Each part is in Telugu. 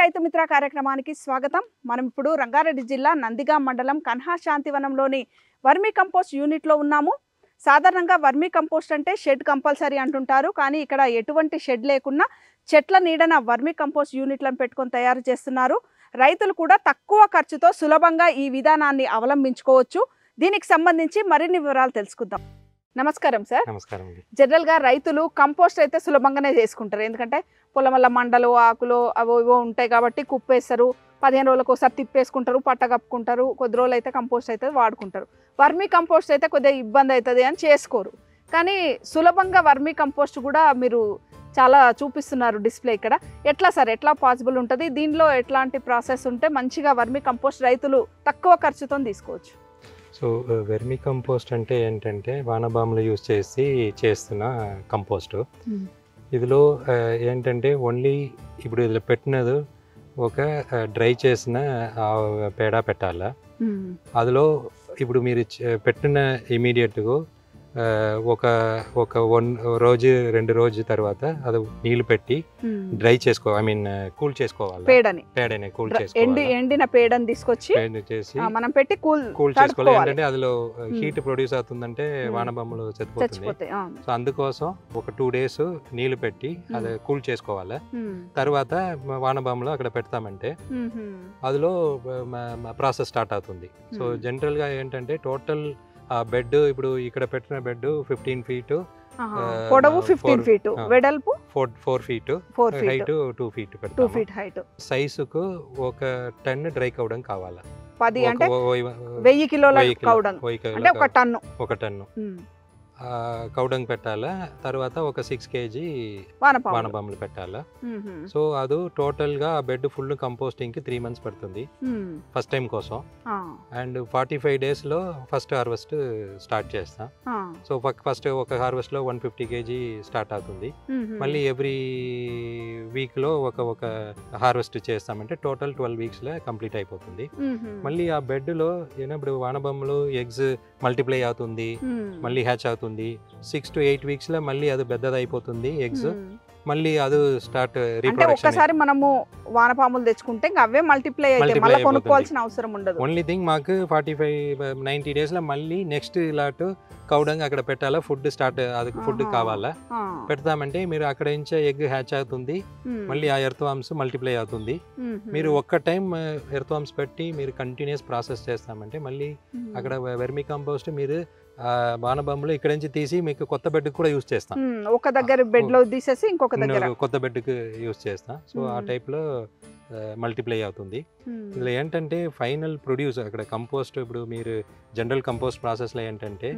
రైతు మిత్ర కార్యక్రమానికి స్వాగతం. మనం ఇప్పుడు రంగారెడ్డి జిల్లా నందిగాం మండలం కన్హా శాంతివనంలోని వర్మీ కంపోస్ట్ యూనిట్లో ఉన్నాము. సాధారణంగా వర్మీ కంపోస్ట్ అంటే షెడ్ కంపల్సరీ అంటుంటారు, కానీ ఇక్కడ ఎటువంటి షెడ్ లేకుండా చెట్ల నీడన వర్మీ కంపోస్ట్ యూనిట్లను పెట్టుకొని తయారు చేస్తున్నారు. రైతులు కూడా తక్కువ ఖర్చుతో సులభంగా ఈ విధానాన్ని అవలంబించుకోవచ్చు. దీనికి సంబంధించి మరిన్ని వివరాలు తెలుసుకుందాం. నమస్కారం సార్. నమస్కారం. జనరల్గా రైతులు కంపోస్ట్ అయితే సులభంగానే చేసుకుంటారు, ఎందుకంటే పొలం వల్ల మండలు ఆకులు అవో ఇవో ఉంటాయి కాబట్టి కుప్పేస్తారు, 15 రోజులకు ఒకసారి తిప్పేసుకుంటారు, పట్ట కప్పుకుంటారు, కొద్ది రోజులు అయితే కంపోస్ట్ అయితే వాడుకుంటారు. వర్మీ కంపోస్ట్ అయితే కొద్దిగా ఇబ్బంది అవుతుంది అని చేసుకోరు. కానీ సులభంగా వర్మీ కంపోస్ట్ కూడా మీరు చాలా చూపిస్తున్నారు డిస్ప్లే ఇక్కడ. ఎట్లా సార్, ఎట్లా పాసిబుల్ ఉంటుంది, దీనిలో ఎట్లాంటి ప్రాసెస్ ఉంటే మంచిగా వర్మీ కంపోస్ట్ రైతులు తక్కువ ఖర్చుతో తీసుకోవచ్చు? సో వెర్మీ కంపోస్ట్ అంటే ఏంటంటే వానబాములు యూజ్ చేసి చేస్తున్న కంపోస్టు. ఇదిలో ఏంటంటే ఓన్లీ ఇప్పుడు ఇది పెట్టినది ఒక డ్రై చేసిన పేడ పెట్టాలా. అందులో ఇప్పుడు మీరు పెట్టిన ఇమీడియట్గా ఒక 1 రోజు 2 రోజు తర్వాత అది నీళ్ళు పెట్టి డ్రై కూల్ చేసుకోవాలి. పేడని కూల్ చేసుకోవాలి. ఎండిన పేడని తీసుకొచ్చి మనం పెట్టి కూల్ చేసుకోవాలి. ఏంటంటే అందులో హీట్ ప్రొడ్యూస్ అవుతుందంటే వానబొమ్మలు చచ్చిపోతుంది. సో అందుకోసం ఒక 2 days నీళ్లు పెట్టి అది కూల్ చేసుకోవాలి. తర్వాత వానబొమ్మలు అక్కడ పెడతామంటే అందులో ప్రాసెస్ స్టార్ట్ అవుతుంది. సో జనరల్ గా ఏంటంటే టోటల్ బెడ్ ఇప్పుడు ఇక్కడ పెట్టిన బెడ్ 15 feet, పొడవు 15 feet, వెడల్పు 4 feet, హైట్ 2 feet పెడతాము. 2 feet హైట్. సైజుకు ఒక 10 డ్రై కౌడం కావాలా. 10 అంటే 1000 కిలోల కౌడం అంటే ఒక టన్ను కౌడంగ్ పెట్టాలా. తర్వాత ఒక 6 kg వానబాములు పెట్టాలా. సో అది టోటల్ గా బెడ్ ఫుల్ కంపోస్టింగ్ కి 3 months పడుతుంది ఫస్ట్ టైం కోసం. అండ్ 45 days లో ఫస్ట్ హార్వెస్ట్ స్టార్ట్ చేస్తాం. సో ఫస్ట్ ఒక హార్వెస్ట్ లో 150 kg స్టార్ట్ అవుతుంది. మళ్ళీ ఎవ్రీ వీక్ లో ఒక హార్వెస్ట్ చేస్తామంటే టోటల్ 12 weeks లో కంప్లీట్ అయిపోతుంది. మళ్ళీ ఆ బెడ్ లో ఇప్పుడు వానబాములు ఎగ్స్ మల్టిప్లై అవుతుంది, మళ్ళీ హ్యాచ్ అవుతుంది. 6 to 8 weeks లో మళ్ళీ అది పెద్దది అయిపోతుంది ఎగ్స్. మళ్ళీ అది స్టార్ట్ రీప్రొడక్షన్. ఒక్కసారి మనము వానపాములు తెచ్చుకుంటే అవే మల్టిప్లై అయితే మళ్ళీ కొనుక్కోవాల్సిన అవసరం ఉండదు. ఓన్లీ థింగ్ మాకు 45-90 days లో మళ్ళీ నెక్స్ట్ లాట్ కౌడంగ్ అక్కడ పెట్టాలా. ఫుడ్ స్టార్ట్, అది ఫుడ్ కావాలా పెడతామంటే మీరు అక్కడ నుంచే ఎగ్ హ్యాచ్ అవుతుంది. మళ్ళీ ఆ ఎర్త్వామ్స్ మల్టిప్లై అవుతుంది. మీరు ఒక్క టైం ఎర్త్వామ్స్ పెట్టి మీరు కంటిన్యూస్ ప్రాసెస్ చేస్తామంటే మళ్ళీ అక్కడ వెర్మీ కంపోస్ట్ మీరు వానబాములు ఇక్కడ నుంచి తీసి మీకు కొత్త బెడ్ కూడా యూజ్ చేస్తాం. ఒక దగ్గర బెడ్ లో తీసేసి ఇంకొక దగ్గర కొత్త బెడ్ కి యూజ్ చేస్తాం. సో ఆ టైప్ లో మల్టిప్లై అవుతుంది. ఇలా ఏంటంటే ఫైనల్ ప్రొడ్యూస్ అక్కడ కంపోస్ట్, ఇప్పుడు మీరు జనరల్ కంపోస్ట్ ప్రాసెస్ లో ఏంటంటే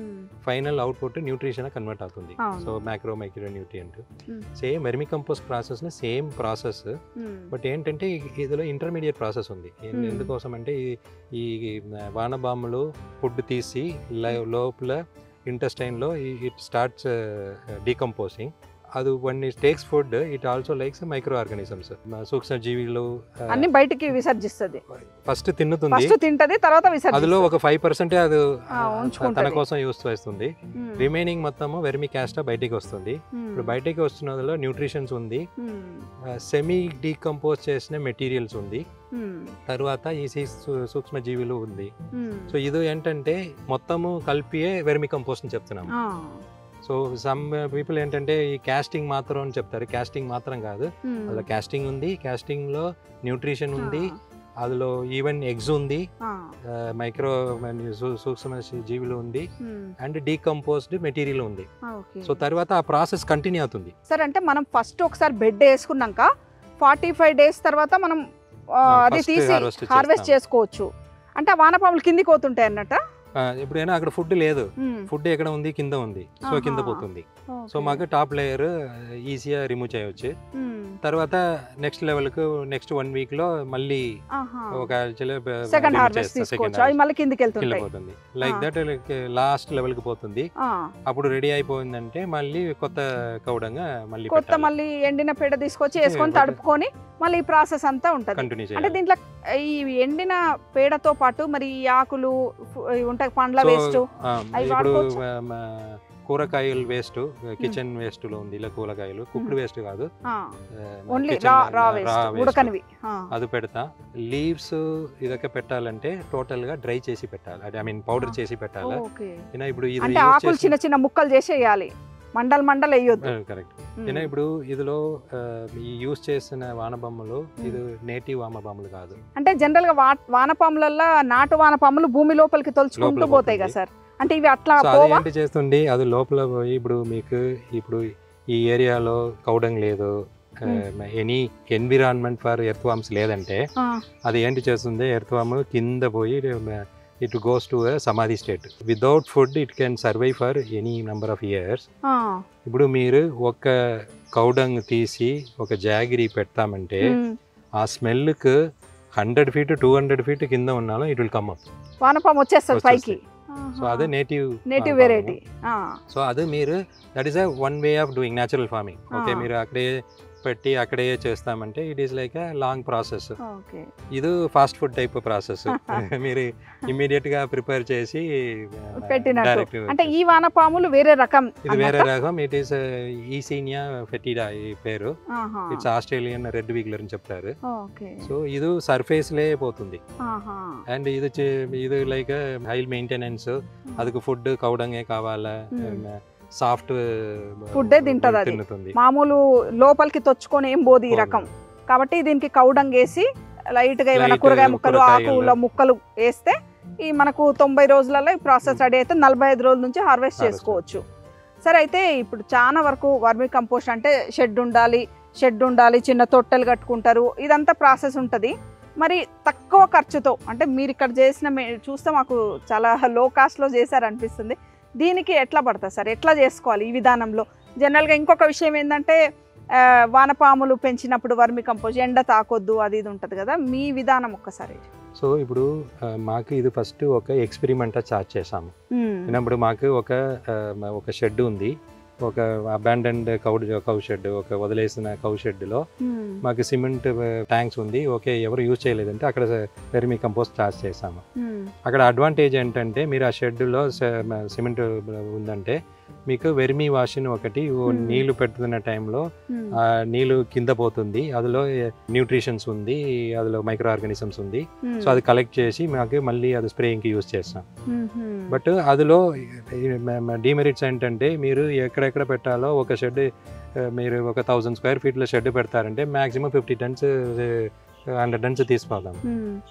ఫైనల్ అవుట్పుట్ న్యూట్రిషన్ కన్వర్ట్ అవుతుంది. So micro nutrient. Same vermi compost process same process, but ఏంటంటే ఇందులో ఇంటర్మీడియట్ ప్రాసెస్ ఉంది. ఎందుకోసం అంటే ఈ వానబాములు ఫుడ్ తీసి లోపల ఇంటెస్టైన్ లో ఇట్ స్టార్ట్స్ డీకంపోజింగ్. అది when it takes food, it also likes microorganisms, సూక్ష్మ జీవులు అన్ని బయటికి విసర్జిస్తుంది. ఫస్ట్ తింటది, తర్వాత విసర్జిస్తుంది. అందులో ఒక 5% అది తన కోసం యూస్ చేస్తుంది. రిమైనింగ్ మొత్తము వెర్మి క్యాస్ట్ బయటికి వస్తుంది. ఇప్పుడు బయటికి వస్తున్నదిలో న్యూట్రిషన్స్ ఉంది, సెమీ డీకంపోజ్ చేసిన మెటీరియల్స్ ఉంది, తర్వాత ఈ సూక్ష్మ జీవులు ఉంది. సో ఇది ఏంటంటే మొత్తము కలిపియే వెర్మి కంపోస్ట్ అని చెప్తున్నాము. సో సమ్ పీపుల్ ఏంటంటే ఈ కాస్టింగ్ మాత్రం అని చెప్తారు. కాస్టింగ్ మాత్రం కాదు, అందులో కాస్టింగ్ ఉంది, కాస్టింగ్ లో న్యూట్రిషన్ ఉంది, అందులో ఈవెన్ ఎగ్స్ ఉంది, మైక్రో సూక్ష్మ జీవులు ఉంది, అండ్ డీకంపోజ్డ్ మెటీరియల్ ఉంది. సో తర్వాత ఆ ప్రాసెస్ కంటిన్యూ అవుతుంది. సార్ అంటే మనం ఫస్ట్ ఒకసారి బెడ్ వేసుకున్నాక 45 days తర్వాత మనం అది తీసి హార్వెస్ట్ చేసుకోవచ్చు. అంటే ఆ వానపాములు కిందికి పోతుంటాయి అన్నట్ట. ఎప్పుడైనా అక్కడ ఫుడ్ లేదు, ఫుడ్ ఎక్కడ ఉంది, కింద ఉంది, సో కింద పోతుంది. సో మాకు టాప్ లేయర్ ఈజీగా రిమూవ్ చేయవచ్చు. తర్వాత నెక్స్ట్ లెవెల్ కు నెక్స్ట్ 1 week లో మళ్ళీ ఒక సెకండ్ హార్వెస్ట్ తీసుకోవచ్చు, అవి మళ్ళీ కిందికి వెళ్ళిపోతుంది. లైక్ దట్ లాస్ట్ లెవెల్ కి పోతుంది. అప్పుడు రెడీ అయిపోయిందంటే మళ్ళీ కొత్త కౌడంగా మళ్ళీ ఎండిన పేడ తీసుకొచ్చి వేసుకొని తడుపుకొని మళ్ళీ ఈ ప్రాసెస్ అంతా ఉంటుంది. అంటే దీంట్లో ఈ ఎండిన పేడతో పాటు మరి ఈ ఆకులు ఉంటాయి, పండ్ల వేస్ట్, కూరగాయలు వేస్ట్, కిచెన్ వేస్ట్ లో ఉంది, ఇలా కూరగాయలు కుక్డ్ వేస్ట్ కాదు, ఓన్లీ kitchen రా raw వేస్ట్ waste. ఉడకనివి. అది పెడతా. లీవ్స్ ఇదొక పెట్టాలంటే టోటల్ గా డ్రై చేసి పెట్టాలి, అది ఐ మీన్ పౌడర్ చేసి పెట్టాలి. ఓకే. ఇప్పుడు ఇది అంటే ఆకులు చిన్న చిన్న ముక్కలు చేసి వేయాలి, మండలు వేయొద్దు. కరెక్ట్. ఇప్పుడు ఇదిలో ఈ యూస్ చేసిన వానపాములు ఇది నేటివ్ వానపాములు కాదు. అంటే జనరల్ గా వానపాములలో నాటు వానపాములు భూమి లోపలికి తొలుచుకుంటూ పోతాయి కదా సార్, అంటే ఇవి అట్లా అది ఏంటి చేస్తుంది, అది లోపల పోయి ఇప్పుడు మీకు ఇప్పుడు ఈ ఏరియాలో కౌడంగ్ లేదు, any environment for earth worms లేదంటే అది ఏంటి చేస్తుంది, ఎర్త్ వామ్ కింద పోయి it goes to a samadhi state. Without food it can survive for any number of years. ఇప్పుడు మీరు ఒక కౌడంగ్ తీసి ఒక జాగిరి పెడతామంటే ఆ స్మెల్కి 100 feet 200 feet కింద ఉన్నాలో ఇట్ విల్ కమ్ అప్, వానపాము వచ్చేస్తుంది పైకి. సో అదే నేటివ్ వెరైటీ. సో అది మీరు that is one way of doing natural farming. Okay, మీరు అక్కడే పెట్టి అక్కడే చేస్తామంటే it is like a long process. ఇది ఫాస్ట్ ఫుడ్ టైప్ ప్రాసెస్. మీరు ఇమ్మీడియట్ గా ప్రిపేర్ చేసి పెట్టినట్టు. అంటే ఈ వానపాములు వేరే రకం, ఇది వేరే రకం. ఇట్ ఈస్ ఈసీనియా ఫెటిడా ఈ పేరు. ఇట్స్ ఆస్ట్రేలియన్ రెడ్ వీగ్లర్ అని చెప్తారు. సో ఇది సర్ఫేస్ లే పోతుంది అండ్ ఇది లైక్ హై మెయింటెనెన్స్. అదికి ఫుడ్ కౌడంగే కావాలా, సాఫ్ట్ ఫుడ్ తింటది, అది మామూలు లోపలికి తొచ్చుకొని ఏం పోదు ఈ రకం. కాబట్టి దీనికి కౌడంగ్ వేసి లైట్ గా ఏమైనా కూరగాయ ముక్కలు ఆకుల ముక్కలు వేస్తే ఈ మనకు 90 రోజులలో ఈ ప్రాసెస్ రెడీ అయితే 45 రోజుల నుంచి హార్వెస్ట్ చేసుకోవచ్చు. సరే, అయితే ఇప్పుడు చాలా వరకు వర్మీ కంపోస్ట్ అంటే షెడ్ ఉండాలి, చిన్న తొట్టెలు కట్టుకుంటారు, ఇదంతా ప్రాసెస్ ఉంటుంది. మరి తక్కువ ఖర్చుతో, అంటే మీరు ఇక్కడ చేసిన చూస్తే మాకు చాలా లో కాస్ట్లో చేశారు అనిపిస్తుంది. దీనికి ఎట్లా పడుతుంది సార్, ఎట్లా చేసుకోవాలి ఈ విధానంలో? జనరల్గా ఇంకొక విషయం ఏంటంటే వానపాములు పెంచినప్పుడు వర్మి కంపోస్ట్ ఎండ తాకొద్దు అది ఇది ఉంటుంది కదా, మీ విధానం ఒక్కసారి. సో ఇప్పుడు మాకు ఇది ఫస్ట్ ఒక ఎక్స్పెరిమెంట్ స్టార్ట్ చేసాము. ఇప్పుడు మాకు ఒక షెడ్ ఉంది, ఒక అబాండన్డ్ కౌ షెడ్, ఒక వదిలేసిన కౌ షెడ్లో మాకు సిమెంట్ ట్యాంక్స్ ఉంది. ఓకే, ఎవరు యూజ్ చేయలేదంటే అక్కడ వెర్మి కంపోస్ట్ స్టార్ట్ చేసాము. అక్కడ అడ్వాంటేజ్ ఏంటంటే మీరు ఆ షెడ్లో సిమెంట్ ఉందంటే మీకు వెర్మి వాషిన్ ఒకటి నీళ్లు పెడుతున్న టైంలో ఆ నీళ్లు కింద పోతుంది, అందులో న్యూట్రిషన్స్ ఉంది, అందులో మైక్రో ఆర్గానిజమ్స్ ఉంది. సో అది కలెక్ట్ చేసి మాకు మళ్ళీ అది స్ప్రేయింగ్కి యూజ్ చేస్తాం. బట్ అందులో డిమెరిట్స్ ఏంటంటే మీరు ఎక్కడెక్కడ పెట్టాలో ఒక షెడ్ మీరు ఒక 1000 square feet షెడ్ పెడతారంటే మ్యాక్సిమం 50 tons 100 tons తీసుకోదాం.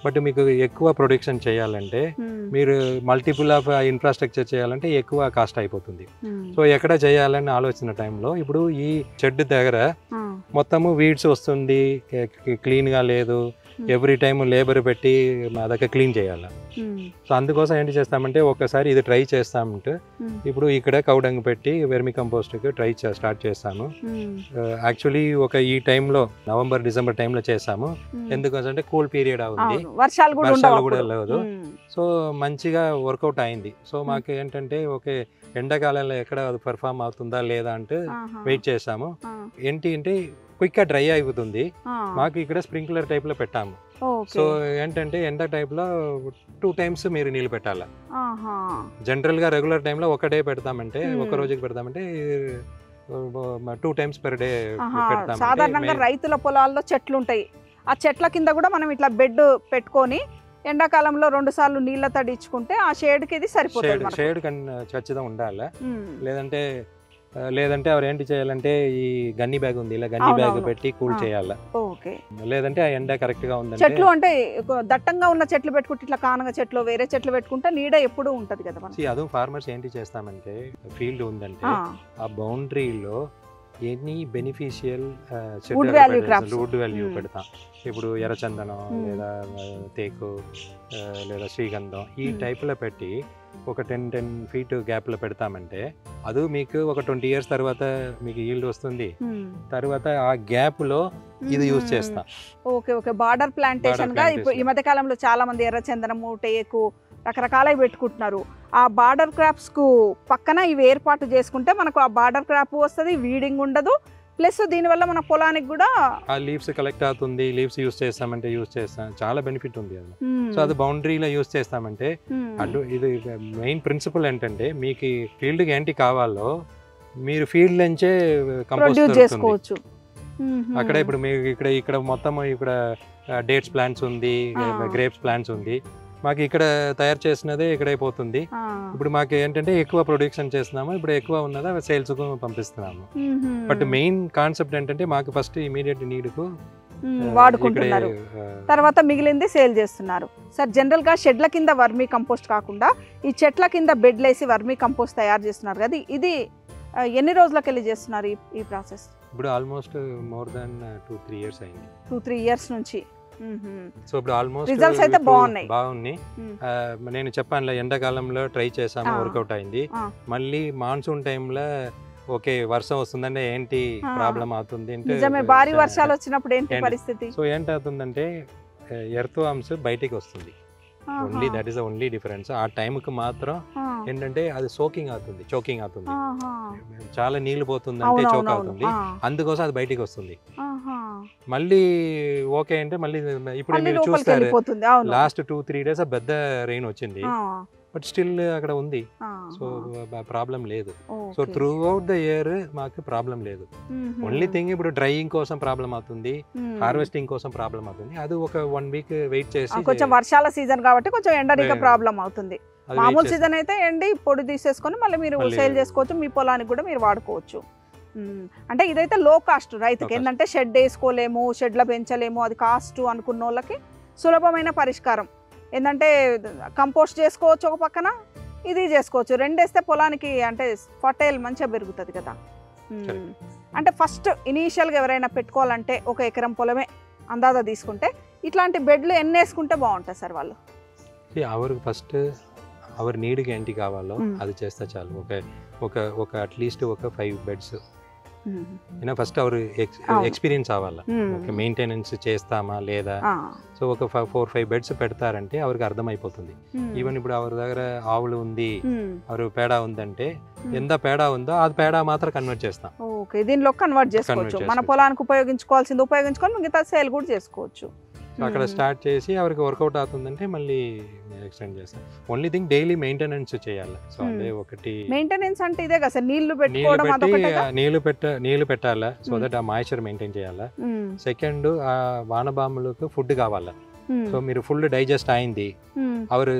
బట్ మీకు ఎక్కువ ప్రొడక్షన్ చేయాలంటే మీరు మల్టిపుల్ ఆఫ్ ఇన్ఫ్రాస్ట్రక్చర్ చేయాలంటే ఎక్కువ కాస్ట్ అయిపోతుంది. సో ఎక్కడ చేయాలని ఆలోచన టైంలో ఇప్పుడు ఈ షెడ్ దగ్గర మొత్తము వీడ్స్ వస్తుంది, క్లీన్గా లేదు, ఎవ్రీ టైం లేబర్ పెట్టి మా దగ్గర క్లీన్ చేయాలి. సో అందుకోసం ఏంటి చేస్తామంటే ఒకసారి ఇది ట్రై చేస్తామంటే ఇప్పుడు ఇక్కడ కౌడంగ్ పెట్టి వెర్మి కంపోస్ట్కి స్టార్ట్ చేస్తాము. యాక్చువల్లీ ఈ టైంలో నవంబర్ డిసెంబర్ టైంలో చేస్తాము, ఎందుకంటే కూల్ పీరియడ్ అవుతుంది, వర్షాలు కూడా లేదు. సో మంచిగా వర్కౌట్ అయింది. సో మాకు ఏంటంటే ఎండాకాలంలో ఎక్కడ పర్ఫామ్ అవుతుందా లేదా అంటే వెయిట్ చేసాము. ఏంటి అంటే క్విక్గా డ్రై అయిపోతుంది. మాకు ఇక్కడ స్ప్రింక్లర్ టైప్ లో పెట్టాము. సో ఏంటంటే ఎండ టైప్ లో 2 times మీరు నీళ్ళు పెట్టాలా. జనరల్ గా రెగ్యులర్ టైంలో ఒకటే పెడతామంటే ఒక రోజుకి పెడతామంటే 2 times per day పెడతాం. సాధారణంగా రైతుల పొలాల్లో చెట్లు ఉంటాయి, ఆ చెట్ల కింద కూడా మనం ఇట్లా బెడ్ పెట్టుకొని ఎండాకాలంలో 2 సార్లు నీళ్ళ తడిచుకుంటే ఆ షేడ్కి ఇది సరిపోతుంది. షేడ్ ఖచ్చితంగా ఉండాలి. లేదంటే ఎవరు ఏంటి చేయాలంటే ఈ గన్ని బ్యాగ్ ఉంది, ఇలా గన్ని బ్యాగ్ పెట్టి కూల్ చేయాలి. లేదంటే ఆ ఎండ కరెక్ట్ గా ఉంది. చెట్లు అంటే దట్టంగా ఉన్న చెట్లు పెట్టుకుంటే ఇట్లా కానగ చెట్లు వేరే చెట్లు పెట్టుకుంటే నీడ ఎప్పుడు ఉంటది కదా. అదే ఫార్మర్స్ ఏంటి చేస్తామంటే ఫీల్డ్ ఉందంటే ఆ బౌండరీలో ఎనీ బెనిఫిషియల్ వుడ్ వాల్యూ పెడతాం. ఇప్పుడు ఎర్రచందనం లేదా తేకు లేదా శ్రీగంధం ఈ టైప్లో పెట్టి ఒక 10 feet గ్యాప్లో పెడతామంటే అది మీకు ఒక 20 years తర్వాత మీకు ఈల్డ్ వస్తుంది. తర్వాత ఆ గ్యాప్లో ఇది యూజ్ చేస్తాం. ఓకే, బార్డర్ ప్లాంటేషన్ గా ఇప్పుడు ఈ మధ్య కాలంలో చాలా మంది ఎర్రచందనము టేకు రకరకాలవి పెట్టుకుంటున్నారు. ఆ బార్డర్ క్రాప్స్ కు పక్కన ఇవి ఏర్పాటు చేసుకుంటే మనకు ఆ బార్డర్ క్రాప్ వస్తుంది, వీడింగ్ ఉండదు, ప్లస్ దీనివల్ల మన పొలానికి కూడా ఆ లీవ్స్ కలెక్ట్ అవుతుంది, లీవ్స్ యూస్ చేస్తామంటే యూస్ చేస్తాం, చాలా బెనిఫిట్ ఉంది అది. సో అది బౌండరీలో యూస్ చేస్తామంటే అటు ఇది మెయిన్ ప్రిన్సిపల్ ఏంటంటే మీకు ఫీల్డ్కి ఏంటి కావాలో మీరు ఫీల్డ్ నుంచే కంపోస్ట్ చేసుకోవచ్చు. అక్కడ ఇప్పుడు మీకు ఇక్కడ మొత్తం ఇక్కడ డేట్స్ ప్లాంట్స్ ఉంది, గ్రేప్స్ ప్లాంట్స్ ఉంది, మాకు ఇక్కడ తయారు చేసినదే ఇక్కడ అయిపోతుంది. ఇప్పుడు మాకు ఏంటంటే ఎక్కువ ప్రొడక్షన్ చేస్తున్నాము, ఇప్పుడు ఎక్కువ ఉన్నదా సేల్స్ కు పంపిస్తున్నాము. బట్ మెయిన్ కాన్సెప్ట్ ఏంటంటే మాకు ఫస్ట్ ఇమీడియట్ నీడ్కు వాడుకుంటున్నారు, తర్వాత మిగిలింది సేల్ చేస్తున్నారు. సార్ జనరల్ గా షెడ్ల కింద వర్మీ కంపోస్ట్ కాకుండా ఈ చెట్ల కింద బెడ్లేసి వర్మీ కంపోస్ట్ తయారు చేస్తున్నారు కదా, ఇది ఎన్ని రోజులకి వెళ్ళి చేస్తున్నారు ఈ ప్రాసెస్? ఇప్పుడు ఆల్మోస్ట్ మోర్ దాన్ 2-3 years అయింది. 2-3 years నుంచి. సో ఇప్పుడు ఆల్మోస్ట్ రిజల్ట్స్ అయితే బాగున్నాయి. నేను చెప్పాను ఎండాకాలంలో ట్రై చేసాము, వర్కౌట్ అయింది. మళ్ళీ మాన్సూన్ టైంలో ఓకే వర్షం వస్తుందంటే ఏంటి ప్రాబ్లం అవుతుంది అంటే భారీ వర్షాలు వచ్చినప్పుడు ఏంటి పరిస్థితి? సో ఏంటవుతుందంటే ఎర్త్ వామ్స్ బయటికి వస్తుంది. Only that is only difference. ఆ టైంకి మాత్రం ఏంటంటే అది చోకింగ్ అవుతుంది, చాలా నీళ్లు పోతుంది అంటే చోక్ అవుతుంది, అందుకోసం అది బయటికి వస్తుంది. మళ్ళీ ఓకే అంటే మళ్ళీ ఇప్పుడు మీరు చూస్తారు లాస్ట్ 2-3 days పెద్ద రెయిన్ వచ్చింది, బట్ స్టిల్ అక్కడ ఉంది. సో ప్రాబ్లం లేదు. So through out the year మాకు ప్రాబ్లం లేదు. ఓన్లీ థింగ్ ఇప్పుడు డ్రైయింగ్ కోసం ప్రాబ్లం అవుతుంది, హార్వెస్టింగ్ కోసం ప్రాబ్లం అవుతుంది. అది ఒక 1 week వెయిట్ చేసి, కొంచెం వర్షాల సీజన్ కాబట్టి కొంచెం ఎండరిగా ప్రాబ్లం అవుతుంది. మామూలు సీజన్ అయితే ఎండి పొడి తీసేసుకొని మళ్ళీ మీరు సేల్ చేసుకోవచ్చు, మీ పొలానికి కూడా మీరు వాడుకోవచ్చు. అంటే ఇదైతే లో కాస్ట్ రైతుకి. ఏంటంటే షెడ్ వేసుకోలేము, షెడ్ల పెంచలేము, అది కాస్ట్ అనుకున్న వాళ్ళకి సులభమైన పరిష్కారం. ఏంటంటే కంపోస్ట్ చేసుకోవచ్చు ఒక పక్కన, ఇది చేసుకోవచ్చు. రెండేస్తే పొలానికి అంటే ఫర్టైల్ మంచిగా పెరుగుతుంది కదా. అంటే ఫస్ట్ ఇనీషియల్గా ఎవరైనా పెట్టుకోవాలంటే 1 ఎకరం పొలమే అందాజా తీసుకుంటే ఇట్లాంటి బెడ్లు ఎన్ని వేసుకుంటే బాగుంటుంది సార్? వాళ్ళు అవరికి ఫస్ట్ అవర్ నీడ్కి ఏంటి కావాలో అది చేస్తే చాలు. ఒక అట్లీస్ట్ ఒక 5 beds ఫస్ట్ అవర్ ఎక్స్పీరియన్స్ అవ్వాలి, మెయింటెనెన్స్ చేస్తామా లేదా. సో ఒక 4-5 beds పెడతారంటే అవరికి అర్థమైపోతుంది. ఈవెన్ ఇప్పుడు అవరి దగ్గర ఆవులు ఉంది, అవరు పేడ ఉందంటే ఎంత పేడ ఉందో అది పేడ మాత్రం కన్వర్ట్ చేస్తాం. ఓకే, దీనిలో కన్వర్ట్ చేసుకోవచ్చు. మన పొలానికి ఉపయోగించుకోవాల్సింది ఉపయోగించుకొని మిగతా సేల్ కూడా చేసుకోవచ్చు. అక్కడ స్టార్ట్ చేసి ఎవరికి వర్కౌట్ అవుతుందంటే మళ్ళీ ఎక్స్టెండ్ చేస్తాం. ఓన్లీ థింగ్ డైలీ మెయింటెనెన్స్ చేయాలి. సో అదే ఒకటి మెయింటెనెన్స్ అంటే ఇదే కదా సార్, నీళ్లు పెట్టుకోవడం, నీళ్లు పెట్టాలా, సో దట్ ఆ మాయిశ్చర్ మెయింటైన్ చేయాలా. సెకండ్ ఆ వానబాములకు ఫుడ్ కావాలా. సో మీరు ఫుల్ డైజెస్ట్ అయింది, అవరు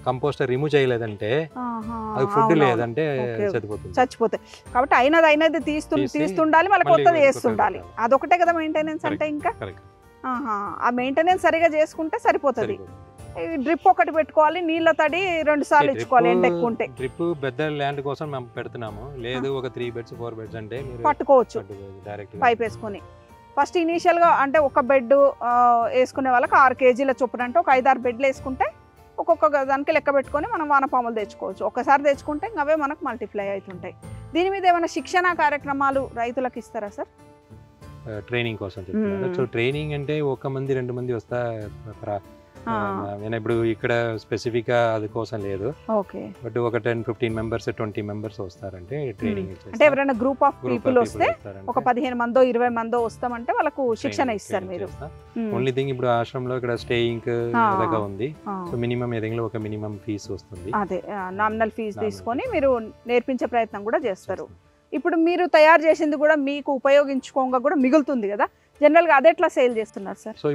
కంపోస్టర్ రిమూవ్ చేయలేదంటే, అది ఫుడ్ లేదంటే చచ్చిపోతాయి. కాబట్టి అయినది తీస్తుండాలి, మళ్ళీ కొత్తది వేస్తుండాలి. అదొకటే కదా మెయింటెనెన్స్ అంటే. ఇంకా ఆ మెయింటెనెన్స్ సరిగా చేసుకుంటే సరిపోతుంది. డ్రిప్ ఒకటి పెట్టుకోవాలి, నీళ్ళ తడి 2 సార్లు ఇచ్చుకోవాలి ఎండ ఎక్కువ ఉంటే. డ్రిప్ పెద్ద ల్యాండ్ కోసం మేము పెడుతున్నాము, లేదు ఒక 3 beds 4 beds అంటే పట్టుకోవచ్చు డైరెక్ట్ పైప్ వేసుకొని. ఫస్ట్ ఇనీషియల్గా అంటే ఒక బెడ్ వేసుకునే వాళ్ళకి 6 kg చొప్పున అంటే ఒక 5-6 బెడ్లు వేసుకుంటే ఒక్కొక్క దానికి లెక్క పెట్టుకొని మనం వానపాములు తెచ్చుకోవచ్చు. ఒకసారి తెచ్చుకుంటే ఇంకా అవే మనకు మల్టిప్లై అవుతుంటాయి. దీని మీద ఏమైనా శిక్షణ కార్యక్రమాలు రైతులకు ఇస్తారా సార్? ట్రైనింగ్ కోసం చెప్తున్నారు. సో ట్రైనింగ్ అంటే 1 మంది 2 మంది వస్తా, ఇప్పుడు ఇక్కడ స్పెసిఫిక్ గా అది కోసం లేదు. బట్ ఒక 10-15 members 20 members వస్తారంటే ట్రైనింగ్. అంటే ఎవరైనా గ్రూప్ ఆఫ్ పీపుల్ వస్తే ఒక 15 మందో 20 మందో వస్తామంటే వాళ్ళకు శిక్షణ ఇస్తారు మీరు. ఓన్లీ థింగ్ ఇప్పుడు ఆశ్రమంలో ఇక్కడ స్టేయింగ్ అలాగా ఉంది. సో మినిమం ఏదైనా ఒక మినిమం ఫీజ్ వస్తుంది, అదే నామినల్ ఫీజ్ తీసుకొని మీరు నేర్పించే ప్రయత్నం కూడా చేస్తారు. ఇప్పుడు మీరు తయారు చేసింది కూడా మీకు ఉపయోగించుకోగా కూడా మిగులుతుంది కదా, జనరల్గా అదే ఎట్లా సేల్ చేస్తున్నారు సార్? సో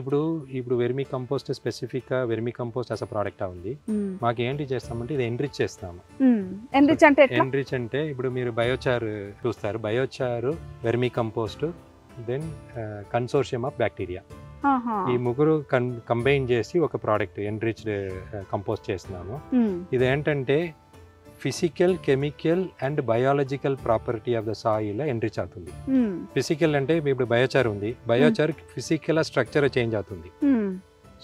ఇప్పుడు వెర్మీ కంపోస్ట్ స్పెసిఫిక్గా వెర్మీ కంపోస్ట్ అసలు ప్రోడక్ట్ ఉంది. మాకు ఏంటి చేస్తామంటే ఇది ఎన్రిచ్ చేస్తాము. ఎన్రిచ్ అంటే ఇప్పుడు మీరు బయోచార్ చూస్తారు, biochar, vermi compost, then consortium of bacteria, ఈ ముగ్గురు కంబైన్ చేసి ఒక ప్రోడక్ట్ ఎన్రిచ్డ్ కంపోస్ట్ చేస్తున్నాము. ఇది ఏంటంటే physical, chemical and biological property of the soil enrich అవుతుంది. ఫిజికల్ అంటే ఇప్పుడు బయోచార్ ఉంది, బయోచార్ ఫిజికల్ స్ట్రక్చర్ చేంజ్ అవుతుంది.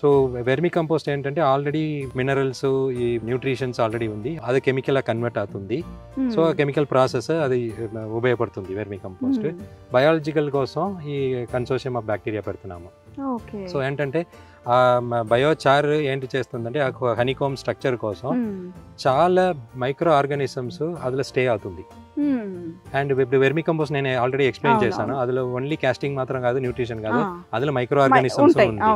సో వెర్మీ కంపోస్ట్ ఏంటంటే ఆల్రెడీ మినరల్స్, ఈ న్యూట్రిషన్స్ ఆల్రెడీ ఉంది, అది కెమికల్ కన్వర్ట్ అవుతుంది. సో ఆ కెమికల్ ప్రాసెస్ అది ఉపయోగపడుతుంది వెర్మీ కంపోస్ట్. బయాలజికల్ కోసం ఈ కన్సోర్షియం ఆఫ్ బ్యాక్టీరియా పెడుతున్నాము. సో ఏంటంటే ఆ బయోచార్ ఏంటి చేస్తుందంటే ఆ హనీకోమ్ స్ట్రక్చర్ కోసం చాలా మైక్రో ఆర్గానిజమ్స్ అందులో స్టే అవుతుంది. అండ్ ఇప్పుడు వెర్మి కంపోస్ట్ నేను ఆల్రెడీ ఎక్స్ప్లెయిన్ చేశాను, అందులో ఓన్లీ కాస్టింగ్ మాత్రం కాదు, న్యూట్రిషన్ కాదు, అందులో మైక్రో ఆర్గానిజమ్స్ ఉంది.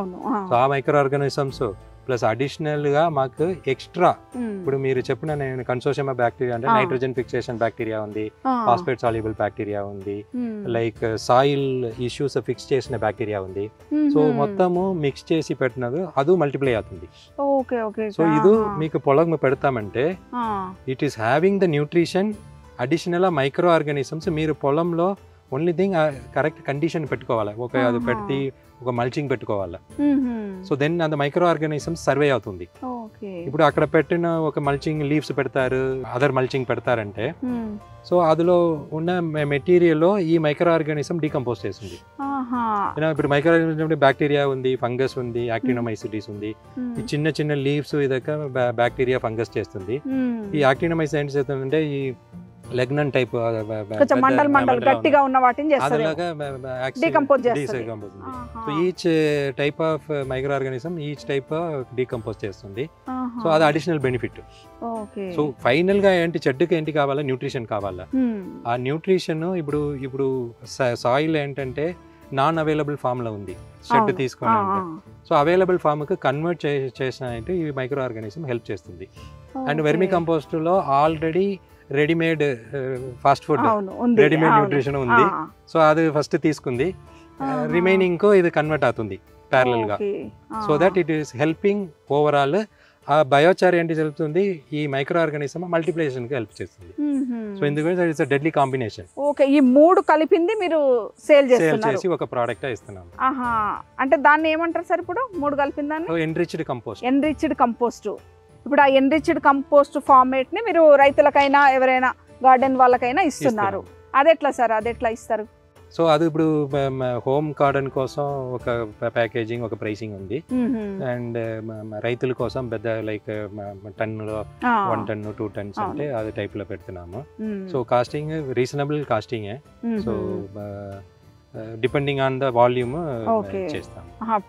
సో ఆ మైక్రో ఆర్గానిజమ్స్ ప్లస్ అడిషనల్ గా మాకు ఎక్స్ట్రా ఇప్పుడు మీరు చెప్పిన నేను కన్సోర్షియం బ్యాక్టీరియా అంటే నైట్రోజన్ ఫిక్సేషన్ బ్యాక్టీరియా ఉంది, ఫాస్ఫేట్ సాల్యుబుల్ బ్యాక్టీరియా ఉంది, లైక్ సాయిల్ ఇష్యూస్ ఫిక్స్ చేసిన బ్యాక్టీరియా ఉంది. సో మొత్తము మిక్స్ చేసి పెట్టినది అది మల్టిప్లై అవుతుంది. సో ఇది మీకు పొలం పెడతామంటే it is having the nutrition additional microorganisms. మీరు పొలంలో ఓన్లీ థింగ్ కరెక్ట్ కండిషన్ పెట్టుకోవాలి, అది పెట్టి ఒక మల్చింగ్ పెట్టుకోవాలి. సో దెన్ అది మైక్రో ఆర్గానిజమ్స్ సర్వే అవుతుంది. ఇప్పుడు అక్కడ పెట్టిన ఒక మల్చింగ్ లీవ్స్ పెడతారు, అదర్ మల్చింగ్ పెడతారంటే సో అందులో ఉన్న మెటీరియల్లో ఈ మైక్రో ఆర్గానిజం డీకంపోజ్ చేస్తుంది. ఇప్పుడు మైక్రో ఆర్గానిజం బ్యాక్టీరియా ఉంది, ఫంగస్ ఉంది, యాక్టినోమైసిటీస్ ఉంది. ఈ చిన్న చిన్న లీవ్స్ ఇదొక బ్యాక్టీరియా ఫంగస్ చేస్తుంది. ఈ యాక్టినోమైసిస్ ఏంటి చేస్తుందంటే ఈ లెగ్నన్ టైప్ గట్టిగా ఉన్న వాటిని చేస్తుంది, డీకంపోజ్ చేస్తుంది. So each type of micro organism each type decompose చేస్తుంది. సో అది అడిషనల్ బెనిఫిట్. సో ఫైనల్ గా ఏంటి చెట్టుకి ఏంటి కావాలా, న్యూట్రిషన్ కావాలా. ఆ న్యూట్రిషన్ ఇప్పుడు సాయిల్ ఏంటంటే నాన్ అవైలబుల్ ఫామ్ లో ఉంది, షెడ్ తీసుకోవాలంటే. సో అవైలబుల్ ఫామ్ కు కన్వర్ట్ చేసినట్టు ఈ మైక్రో ఆర్గానిజం హెల్ప్ చేస్తుంది. అండ్ వెర్మి కంపోస్ట్ లో already readymade fast food, readymade nutrition ఉంది. సో అది ఫస్ట్ తీసుకుంది, రిమైనింగ్ కు ఇది కన్వర్ట్ అవుతుంది ప్యారలల్ గా. So that it is helping overall. ఆ బయోచార్ ఏంటి జరుగుతుంది, ఈ మైక్రో ఆర్గానిజం మల్టిప్లికేషన్ కి హెల్ప్ చేస్తుంది. సో ఎందుకంటే ఇట్స్ డెడ్లీ కాంబినేషన్. ఓకే, ఈ మూడు కలిపింది మీరు సేల్ చేసి ఒక ప్రోడక్ట్ ఇస్తున్నాం. అంటే దాన్ని ఏమంటారు సార్ ఇప్పుడు మూడు కలిపిందాన్ని? Enriched compost. Enriched compost. ఇప్పుడు ఆ ఎన్రిచ్డ్ కంపోస్ట్ ఫార్మేట్ ని మీరు రైతులకైనా ఎవరైనా గార్డెన్ వాళ్ళకైనా ఇస్తున్నారు. అదెట్లా సార్, అదెట్లా ఇస్తారు? సో అది ఇప్పుడు హోమ్ గార్డెన్ కోసం ఒక ప్యాకేజింగ్, ఒక ప్రైసింగ్ ఉంది. అండ్ రైతుల కోసం పెద్ద లైక్ టన్నులో 1 ton 2 tons అంటే అది టైప్ లో పెడుతున్నాము. సో కాస్టింగ్ రీజనబుల్ కాస్టింగే. So depending on the volume చేస్తాం.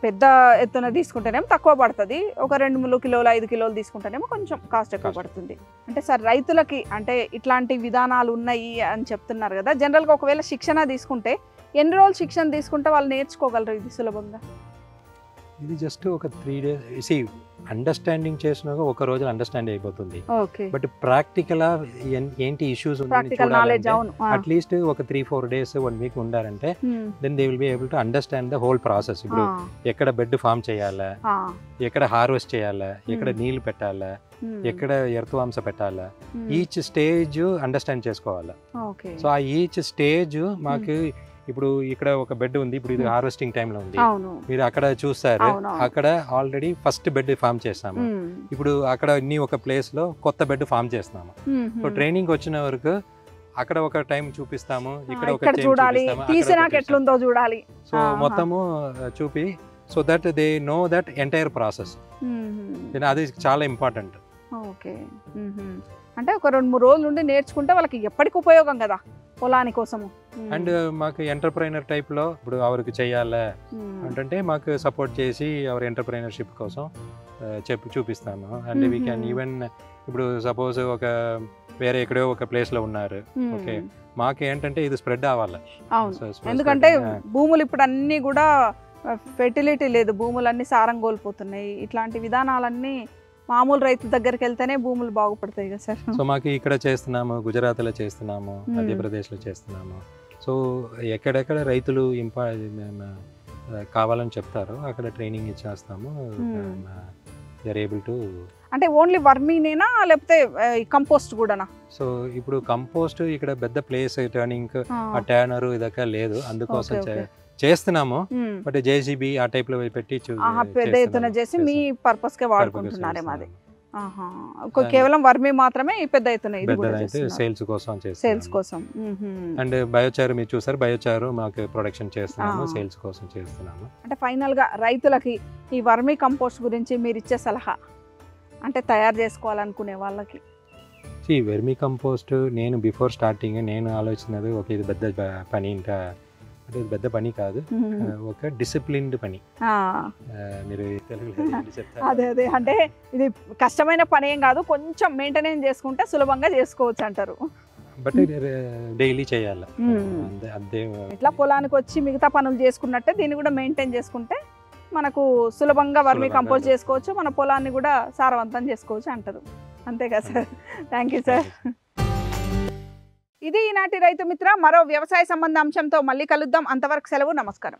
పెద్ద ఎత్తున తీసుకుంటేనేమో తక్కువ పడుతుంది, ఒక 2-3 కిలోలు 5 కిలోలు తీసుకుంటేనేమో కొంచెం కాస్ట్ ఎక్కువ పడుతుంది. అంటే సార్ రైతులకి అంటే ఇట్లాంటి విధానాలు ఉన్నాయి అని చెప్తున్నారు కదా, జనరల్గా ఒకవేళ శిక్షణ తీసుకుంటే ఎన్ని రోజులు శిక్షణ తీసుకుంటే వాళ్ళు నేర్చుకోగలరు ఇది సులభంగా? ఇది జస్ట్ ఒక 3 days అండర్స్టాండింగ్ చేసిన ఒక రోజు అండర్స్టాండ్ అయిపోతుంది. బట్ ప్రాక్టికల్ ఏంటి ఇష్యూస్ అట్లీస్ట్ ఒక 3-4 days 1 week ఉండారంటే then they will be able to understand the whole process. ఇప్పుడు ఎక్కడ బెడ్ ఫామ్ చేయాలా, ఎక్కడ హార్వెస్ట్ చేయాలా, ఎక్కడ నీళ్లు పెట్టాలా, ఎక్కడ ఎర్త్వాంస పెట్టాలా, ఈచ్ స్టేజ్ అండర్స్టాండ్ చేసుకోవాలా. సో ఆ ఈచ్ స్టేజ్ మాకు ఇప్పుడు ఇక్కడ ఒక బెడ్ ఉంది, ఇప్పుడు ఇది హార్వెస్టింగ్ టైంలో ఉంది, మీరు అక్కడ చూస్తారు, అక్కడ ఆల్రెడీ ఫస్ట్ బెడ్ ఫామ్ చేస్తాము. ఇప్పుడు అక్కడ ఒక ప్లేస్ లో కొత్త బెడ్ ఫామ్ చేస్తున్నాము. సో ట్రైనింగ్ వచ్చిన వరకు అక్కడ ఒక టైం చూపిస్తాము, ఇక్కడ ఒక చూడాలి, చూడాలి. సో మొత్తము చూపి so that they know that entire process. అది చాలా ఇంపార్టెంట్. అంటే ఒక 2-3 రోజుల నుండి నేర్చుకుంటే వాళ్ళకి ఎప్పటికి ఉపయోగం కదా పొలాని కోసము. అండ్ మాకు ఎంటర్ప్రైనర్ టైప్ లో ఇప్పుడు ఎవరికి చెయ్యాలా అంటే మాకు సపోర్ట్ చేసి ఎవరి ఎంటర్ప్రైనర్షిప్ కోసం చూపిస్తాము. అండ్ వీ క్యాన్ ఈవెన్ ఇప్పుడు సపోజ్ ఒక వేరే ఎక్కడో ఒక ప్లేస్ లో ఉన్నారు, ఓకే, మాకు ఏంటంటే ఇది స్ప్రెడ్ అవ్వాలి. ఎందుకంటే భూములు ఇప్పుడు అన్ని కూడా ఫెర్టిలిటీ లేదు, భూములన్నీ సారం కోల్పోతున్నాయి. ఇట్లాంటి విధానాలన్నీ మామూలు రైతు దగ్గరికి వెళ్తేనే భూములు బాగుపడతాయి కదా సార్. సో మాకు ఇక్కడ చేస్తున్నాము, గుజరాత్ లో చేస్తున్నాము, మధ్యప్రదేశ్ లో చేస్తున్నాము. సో ఎక్కడెక్కడ రైతులు కావాలని చెప్తారో అక్కడ ట్రైనింగ్ ఇచ్చేస్తాము. They are able to. అంటే ఓన్లీ వర్మీనేనా లేకపోతే కంపోస్ట్ కూడానా? సో ఇప్పుడు కంపోస్ట్ ఇక్కడ పెద్ద ప్లేస్ టర్నింగ్ ఆ టర్నర్ ఇదొక లేదు, అందుకోసం చేస్తున్నాము. బట్ జేసీబీ ఆ టైప్ లో పెట్టి పెద్ద ఎత్తున చేసి మీ పర్పస్ కే వాడుకుంటున్నారేమో. అది కేవలం వర్మీ మాత్రమే పెద్ద ఎత్తున సేల్స్ కోసం సేల్స్ కోసం. అండ్ బయోచార్ మీరు చూసారు, బయోచార్ మాకు ప్రొడక్షన్ చేస్తున్నాము, సేల్స్ కోసం చేస్తున్నాము. అంటే ఫైనల్ గా రైతులకి ఈ వర్మీ కంపోస్ట్ గురించి మీరు ఇచ్చే సలహా అంటే తయారు చేసుకోవాలనుకునే వాళ్ళకి? వెర్మీ కంపోస్ట్ నేను బిఫోర్ స్టార్టింగ్ నేను ఆలోచించినది ఒక ఇది పెద్ద పని, ఇంకా అంటే ఇది పెద్ద పని కాదు, ఒక డిసిప్లిన్డ్ పని. మీరు తెలుగులో ఏంటి చెప్తారు? అదే అంటే ఇది కష్టమైన పని ఏం కాదు, కొంచెం మెయింటెనెన్స్ చేసుకుంటే సులభంగా చేసుకోవచ్చు అంటారు. బట్ డైలీ చేయాలి అంతే. ఇట్లా పొలానికి వచ్చి మిగతా పనులు చేసుకున్నట్టే దీన్ని కూడా మెయింటైన్ చేసుకుంటే మనకు సులభంగా వర్మీ కంపోస్ట్ చేసుకోవచ్చు, మన పొలాన్ని కూడా సారవంతం చేసుకోవచ్చు అంటారు. అంతే కదా సార్? Thank you sir. ఇది ఈనాటి రైతు మిత్ర. మరో వ్యవసాయ సంబంధ అంశంతో మళ్ళీ కలుద్దాం. అంతవరకు సెలవు. నమస్కారం.